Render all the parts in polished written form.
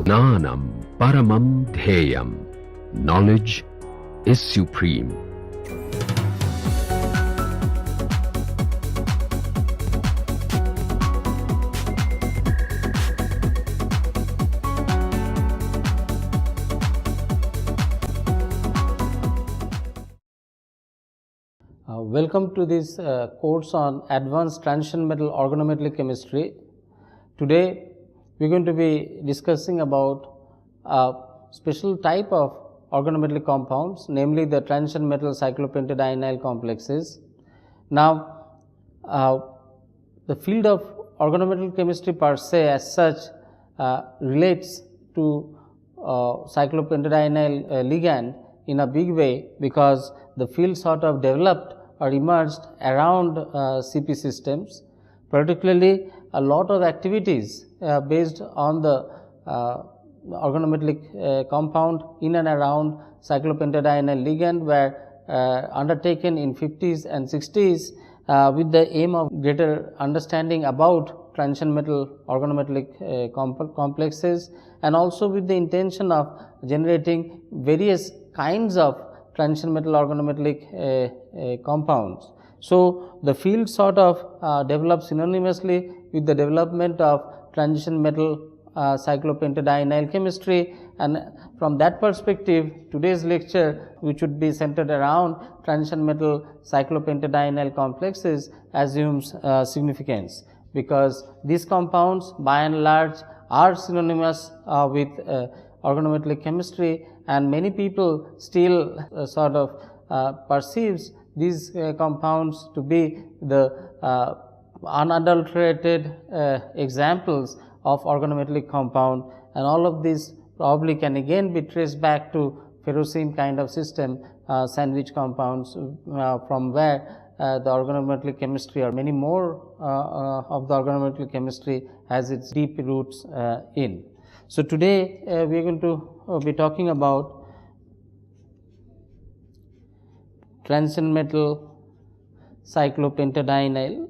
Jnanam paramam dhyayam. Knowledge is supreme. Welcome to this course on advanced transition metal organometallic chemistry. Today we are going to be discussing about a special type of organometallic compounds, namely the transition metal cyclopentadienyl complexes. Now, the field of organometallic chemistry per se as such relates to cyclopentadienyl ligand in a big way, because the field sort of developed or emerged around CP systems. Particularly, a lot of activities based on the organometallic compound in and around cyclopentadienyl ligand were undertaken in 50s and 60s with the aim of greater understanding about transition metal organometallic complexes, and also with the intention of generating various kinds of transition metal organometallic compounds. So, the field sort of develops synonymously with the development of transition metal cyclopentadienyl chemistry, and from that perspective today's lecture, which would be centered around transition metal cyclopentadienyl complexes, assumes significance, because these compounds by and large are synonymous with organometallic chemistry, and many people still sort of perceives these compounds to be the unadulterated examples of organometallic compound, and all of these probably can again be traced back to ferrocene kind of system, sandwich compounds, from where the organometallic chemistry or many more of the organometallic chemistry has its deep roots in. So, today we are going to be talking about transition metal cyclopentadienyl.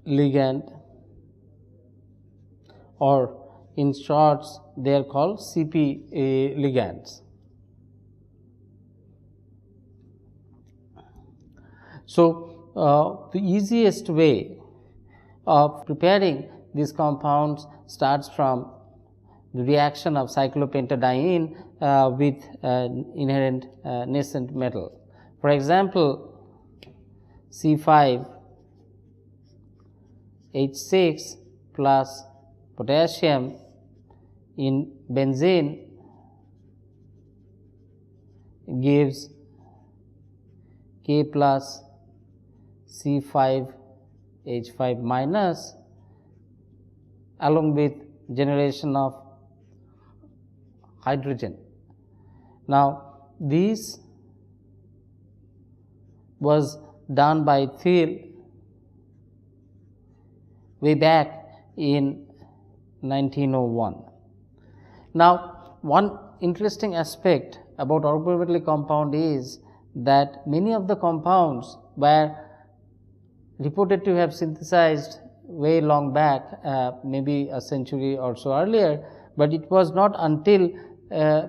Ligand, or in shorts they are called CP ligands. So, the easiest way of preparing these compounds starts from the reaction of cyclopentadiene with inherent nascent metal. For example, C5H6 plus potassium in benzene gives K plus C5H5 minus, along with generation of hydrogen. Now, this was done by Thiel way back in 1901. Now, one interesting aspect about organometallic compound is that many of the compounds were reported to have synthesized way long back, maybe a century or so earlier, but it was not until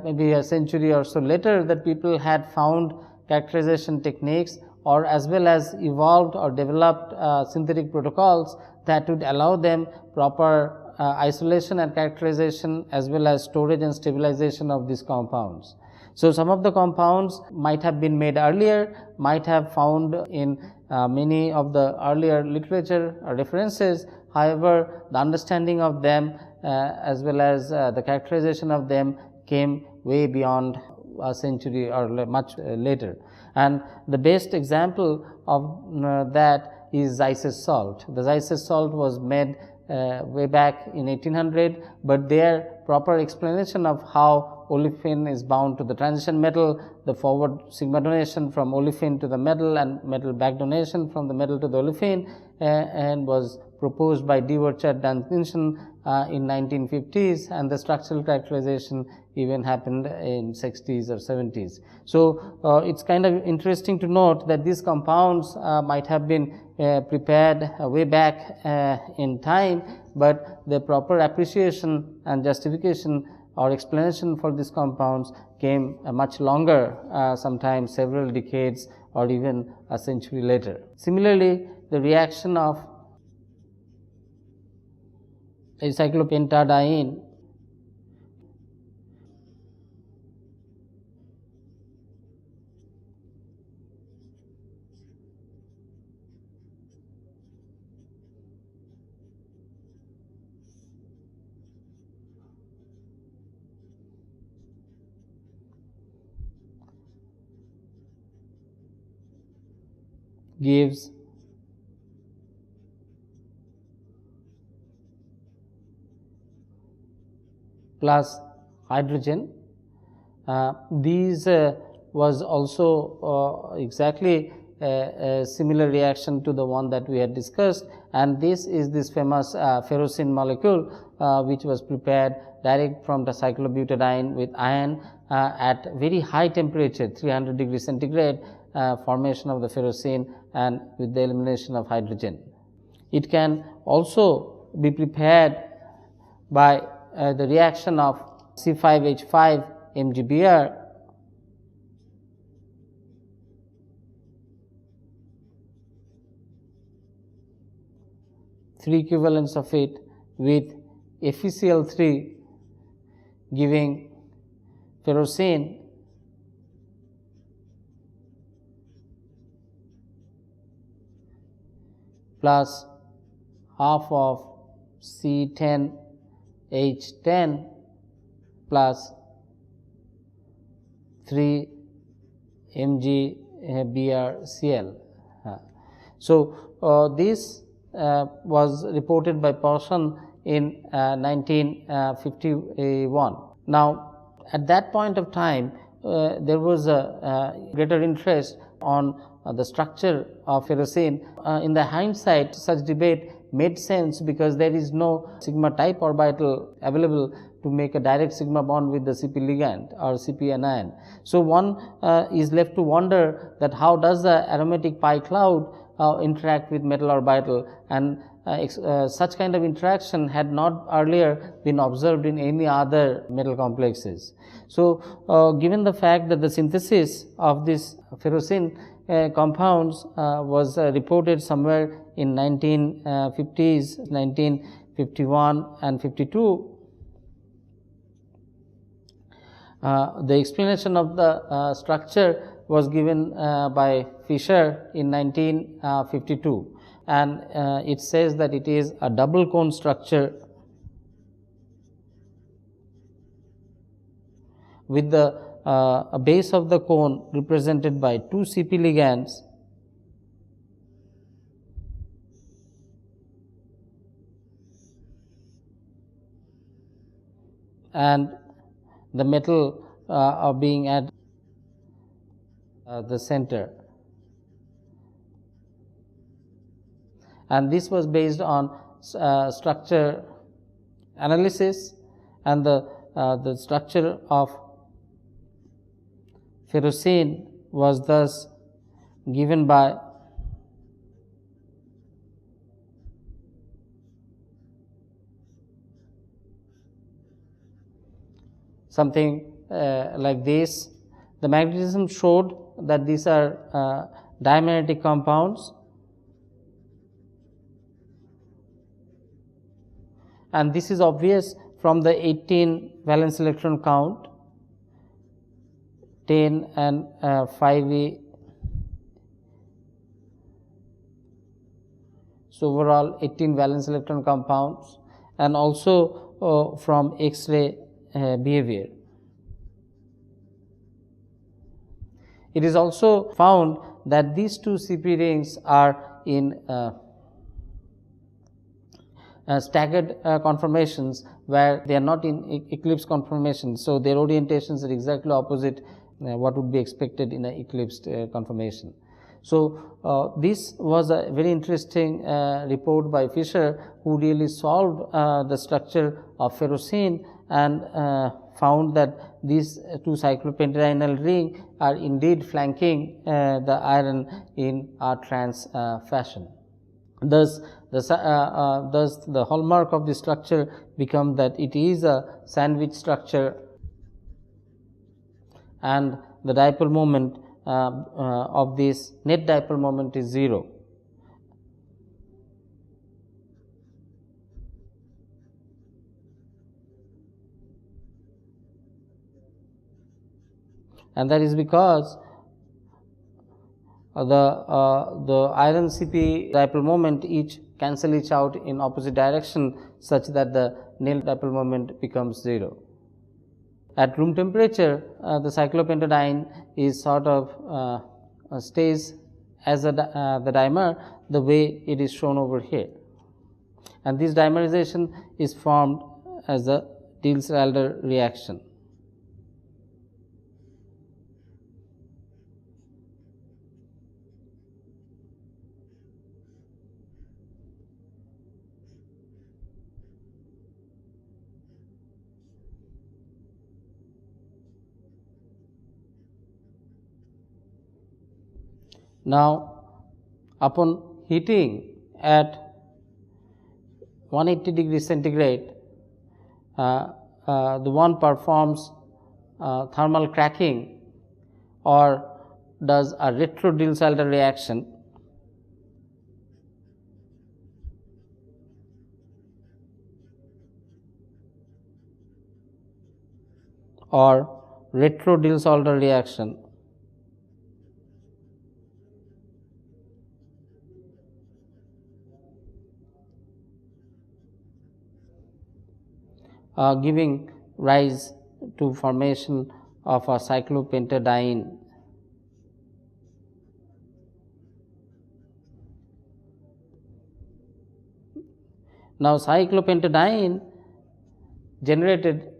maybe a century or so later that people had found characterization techniques, or as well as evolved or developed synthetic protocols that would allow them proper isolation and characterization, as well as storage and stabilization of these compounds. So, some of the compounds might have been made earlier, might have found in many of the earlier literature or references. However, the understanding of them as well as the characterization of them came way beyond a century or much later. And the best example of that is Zeise's salt. The Zeise's salt was made way back in 1800, but their proper explanation of how olefin is bound to the transition metal, the forward sigma donation from olefin to the metal and metal back donation from the metal to the olefin, and was proposed by Dipole in 1950s, and the structural characterization even happened in 60s or 70s. So, it's kind of interesting to note that these compounds might have been prepared way back in time, but the proper appreciation and justification or explanation for these compounds came much longer, sometimes several decades or even a century later. Similarly, the reaction of a cyclopentadienyl gives plus hydrogen. These was also exactly a similar reaction to the one that we had discussed, and this is this famous ferrocene molecule which was prepared direct from the cyclobutadiene with iron at very high temperature, 300 degrees centigrade, formation of the ferrocene and with the elimination of hydrogen. It can also be prepared by the reaction of C5H5 MgBr three equivalents of it with FeCl3 giving ferrocene plus half of C10H10 plus 3 MgBrCl. So, this was reported by Paulson in 1951. Now, at that point of time, there was a greater interest on the structure of ferrocene. In the hindsight, such debate made sense because there is no sigma type orbital available to make a direct sigma bond with the Cp ligand or Cp anion. So, one is left to wonder that how does the aromatic pi cloud interact with metal orbital, and such kind of interaction had not earlier been observed in any other metal complexes. So, given the fact that the synthesis of this ferrocene compounds was reported somewhere in 1950s, 1951 and 52, the explanation of the structure was given by Fischer in 1952, and it says that it is a double cone structure with the base of the cone represented by two Cp ligands and the metal being at the center, and this was based on structure analysis, and the structure of ferrocene was thus given by something like this. The magnetism showed that these are diamagnetic compounds, and this is obvious from the 18 valence electron count, 10 and 5e. So, overall 18 valence electron compounds, and also from X-ray behavior. It is also found that these two Cp rings are in staggered conformations, where they are not in eclipse conformations. So, their orientations are exactly opposite what would be expected in an eclipsed conformation. So, this was a very interesting report by Fisher, who really solved the structure of ferrocene and found that these two cyclopentadienyl ring are indeed flanking the iron in a trans fashion. Thus, the hallmark of the structure becomes that it is a sandwich structure, and the dipole moment of this net dipole moment is 0. And that is because the iron Cp dipole moment each cancel each out in opposite direction, such that the net dipole moment becomes 0. At room temperature, the cyclopentadiene is sort of stays as the dimer the way it is shown over here, and this dimerization is formed as a Diels-Alder reaction. Now, upon heating at 180 degrees centigrade, the one performs thermal cracking or does a Retro-Diels-Alder reaction, or Retro-Diels-Alder reaction. Giving rise to formation of a cyclopentadiene. Now, cyclopentadiene generated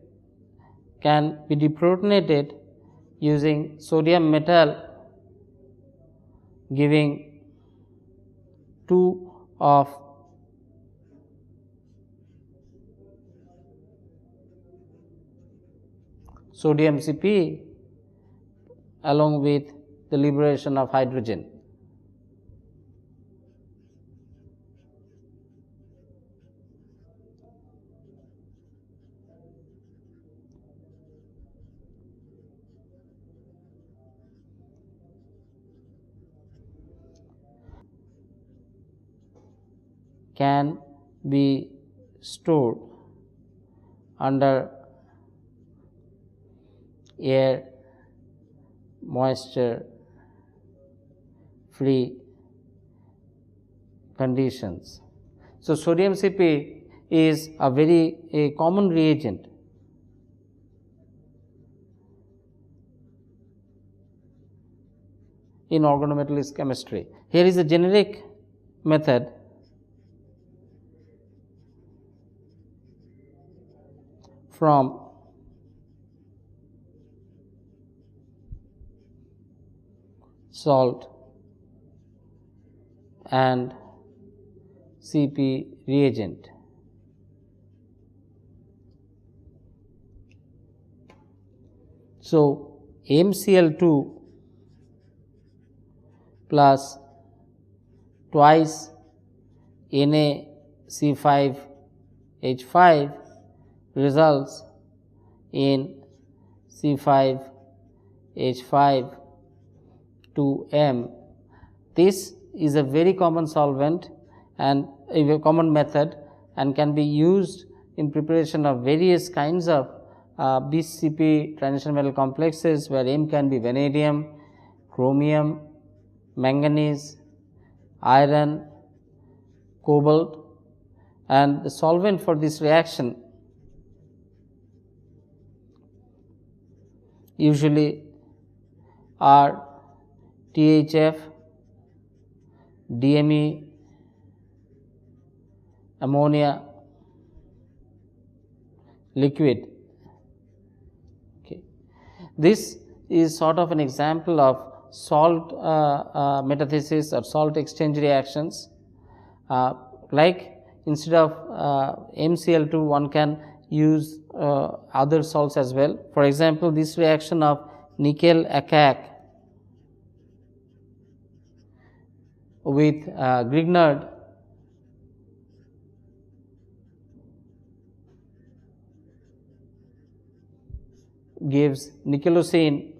can be deprotonated using sodium metal, giving 2 of sodium Cp along with the liberation of hydrogen. Can be stored under air moisture free conditions. So, sodium Cp is a common reagent in organometallic chemistry. Here is a generic method from salt and Cp reagent. So, MCl2 plus twice NaC5H5 results in C5H5 2M. This is a very common solvent and a common method, and can be used in preparation of various kinds of BCP transition metal complexes, where M can be vanadium, chromium, manganese, iron, cobalt, and the solvent for this reaction usually are THF, DME, ammonia, liquid. Okay. This is sort of an example of salt metathesis or salt exchange reactions. Like instead of MCl2, one can use other salts as well. For example, this reaction of nickel acac with Grignard gives nickelocene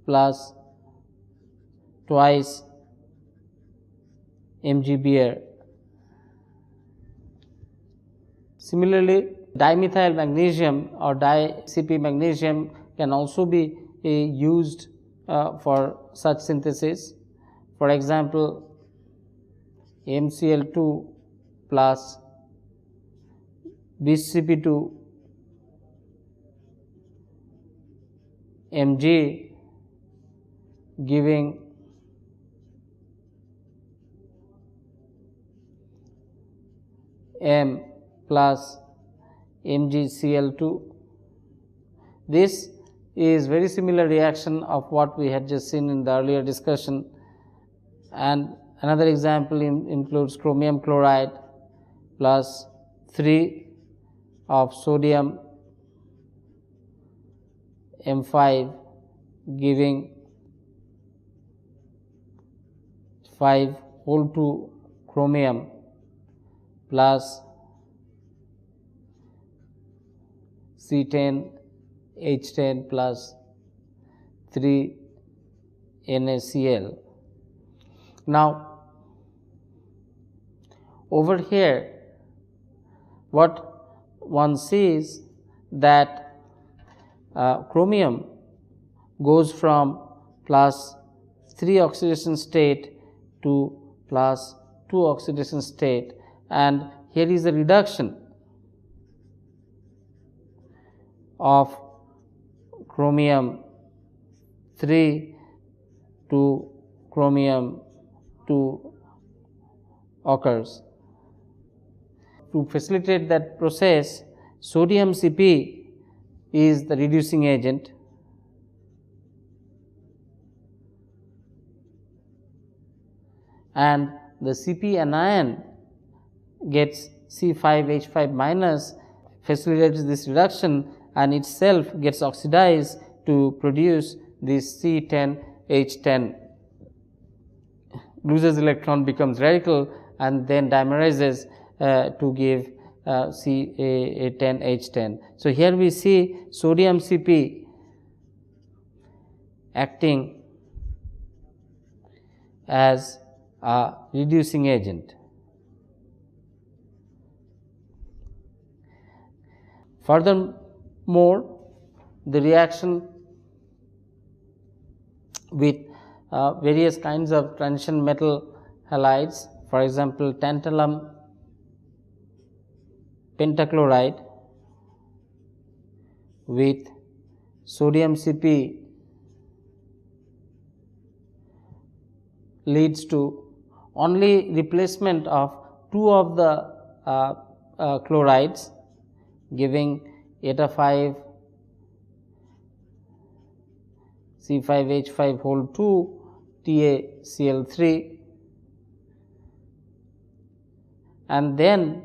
plus twice Mg-Beer. Similarly, dimethyl magnesium or di-CP magnesium can also be used for such synthesis. For example, MCl2 plus BCP2 Mg giving M plus MgCl2. This is very similar reaction of what we had just seen in the earlier discussion. And another example includes chromium chloride plus 3 of sodium M5 giving 5 whole 2 chromium plus C10 H10 plus 3 NaCl. Now, over here what one sees that chromium goes from plus 3 oxidation state to plus 2 oxidation state, and here is a reduction of chromium 3 to chromium 2 occurs. To facilitate that process, sodium Cp is the reducing agent, and the Cp anion gets C5H5 minus, facilitates this reduction and itself gets oxidized to produce this C10H10, loses electron, becomes radical, and then dimerizes to give C10H10. So, here we see sodium Cp acting as a reducing agent. Furthermore, the reaction with various kinds of transition metal halides, for example, tantalum pentachloride with sodium Cp leads to only replacement of 2 of the chlorides, giving eta 5 C5H5 whole 2 TaCl3, and then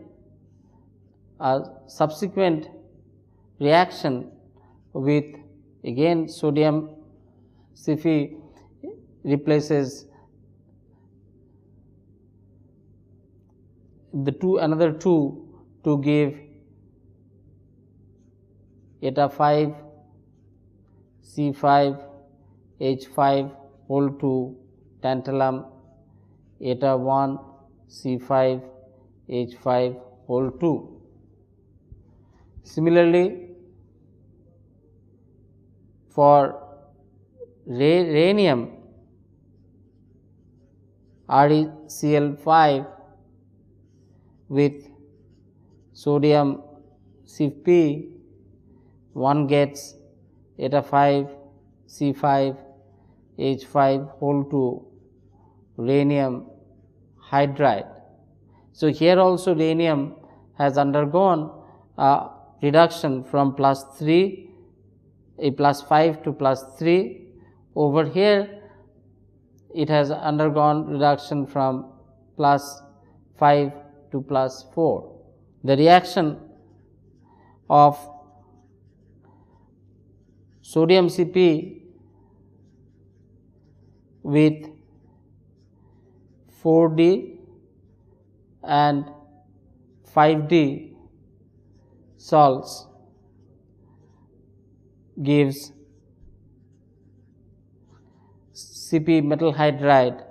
a subsequent reaction with again sodium Cp replaces the another 2 to give eta 5 C5H5 whole 2 tantalum eta 1 C5H5 whole 2. Similarly, for rhenium ReCl5 with sodium Cp, one gets eta 5 C5H5 whole 2 rhenium hydride. So, here also rhenium has undergone reduction from plus 3, a plus 5 to plus 3. Over here it has undergone reduction from plus 5 to plus 4. The reaction of sodium Cp with 4D and 5D salts gives Cp metal hydride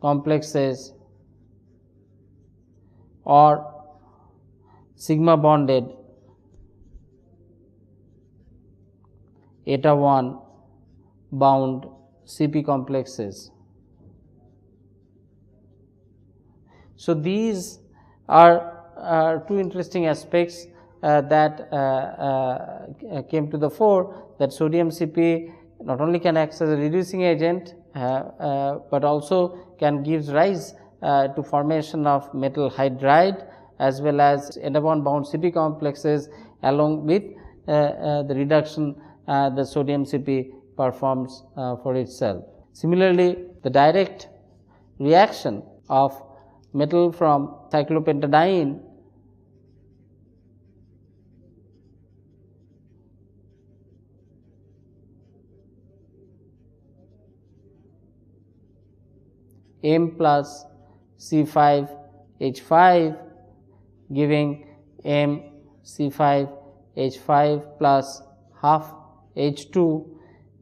complexes or sigma bonded eta 1 bound Cp complexes. So, these are two interesting aspects that came to the fore, that sodium Cp not only can act as a reducing agent, but also can give rise to formation of metal hydride as well as eta 1 bound Cp complexes, along with the reduction the sodium Cp performs for itself. Similarly, the direct reaction of metal from cyclopentadiene M plus C5 H5 giving M C5 H5 plus half H2,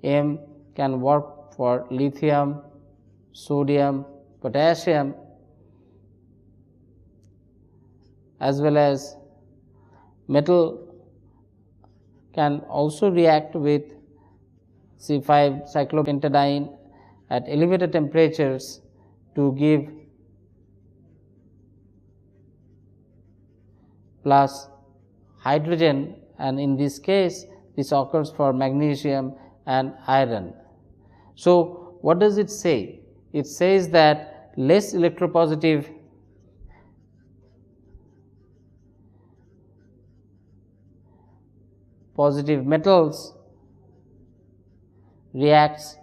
M can work for lithium, sodium, potassium, as well as metal can also react with C5 cyclopentadiene at elevated temperatures to give plus hydrogen, and in this case this occurs for magnesium and iron. So, what does it say? It says that less electropositive metals reacts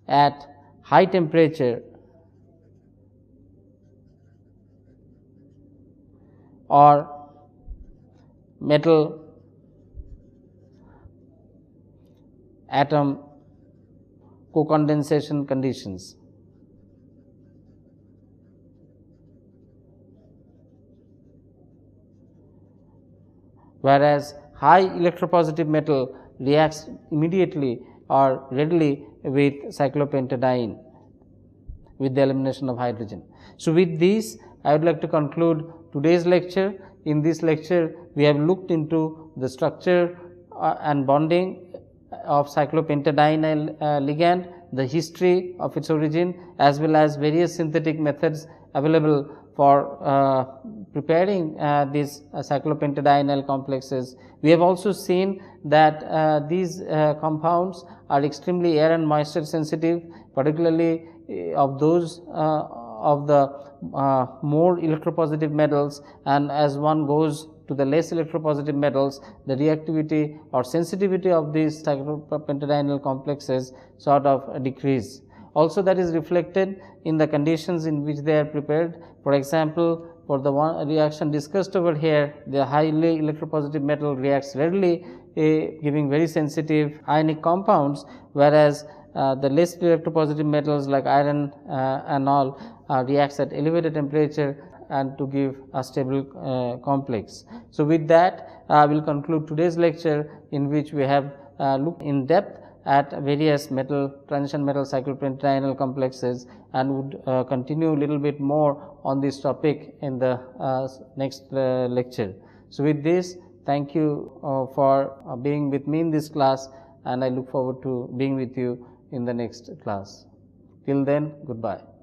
at high temperature or metal atom co-condensation conditions. Whereas high electropositive metal reacts immediately or readily with cyclopentadiene with the elimination of hydrogen. So, with this I would like to conclude today's lecture. In this lecture we have looked into the structure and bonding of cyclopentadienyl ligand, the history of its origin, as well as various synthetic methods available for preparing these cyclopentadienyl complexes. We have also seen that these compounds are extremely air and moisture sensitive, particularly of those of the more electropositive metals, and as one goes to the less electropositive metals, the reactivity or sensitivity of these cyclopentadienyl complexes sort of decrease. Also, that is reflected in the conditions in which they are prepared. For example, for the one reaction discussed over here, the highly electropositive metal reacts readily, giving very sensitive ionic compounds, whereas the less electropositive metals like iron and all reacts at elevated temperature and to give a stable complex. So, with that I will conclude today's lecture, in which we have looked in depth at various transition metal cyclopentadienyl complexes, and would continue a little bit more on this topic in the next lecture. So, with this, thank you for being with me in this class, and I look forward to being with you in the next class. Till then, goodbye.